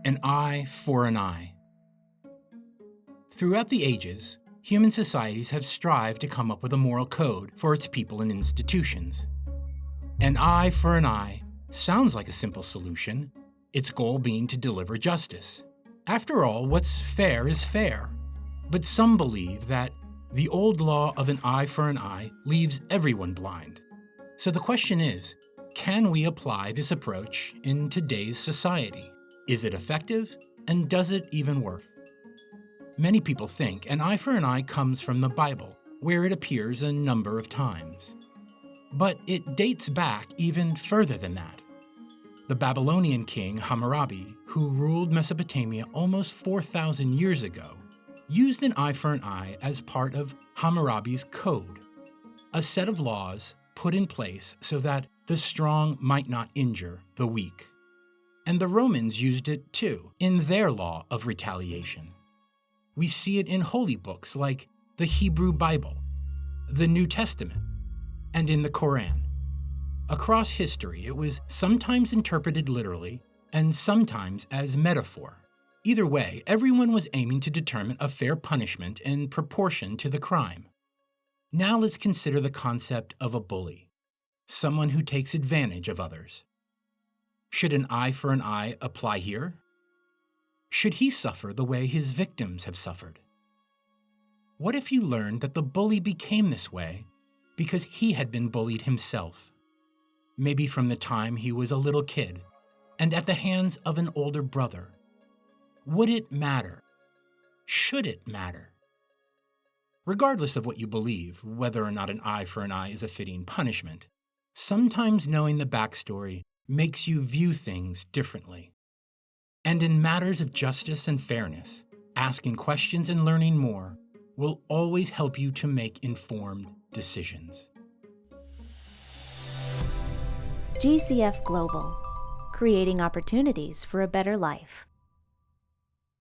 An eye for an eye. Throughout the ages, human societies have strived to come up with a moral code for its people and institutions. An eye for an eye sounds like a simple solution, its goal being to deliver justice. After all, what's fair is fair. But some believe that the old law of an eye for an eye leaves everyone blind. So the question is, can we apply this approach in today's society? Is it effective? And does it even work? Many people think an eye for an eye comes from the Bible, where it appears a number of times. But it dates back even further than that. The Babylonian king Hammurabi, who ruled Mesopotamia almost 4,000 years ago, used an eye for an eye as part of Hammurabi's code, a set of laws put in place so that the strong might not injure the weak. And the Romans used it too, in their law of retaliation. We see it in holy books like the Hebrew Bible, the New Testament, and in the Quran. Across history, it was sometimes interpreted literally and sometimes as metaphor. Either way, everyone was aiming to determine a fair punishment in proportion to the crime. Now let's consider the concept of a bully, someone who takes advantage of others. Should an eye for an eye apply here? Should he suffer the way his victims have suffered? What if you learned that the bully became this way because he had been bullied himself? Maybe from the time he was a little kid and at the hands of an older brother. Would it matter? Should it matter? Regardless of what you believe, whether or not an eye for an eye is a fitting punishment, sometimes knowing the backstory makes you view things differently. And in matters of justice and fairness, asking questions and learning more will always help you to make informed decisions. GCF Global, creating opportunities for a better life.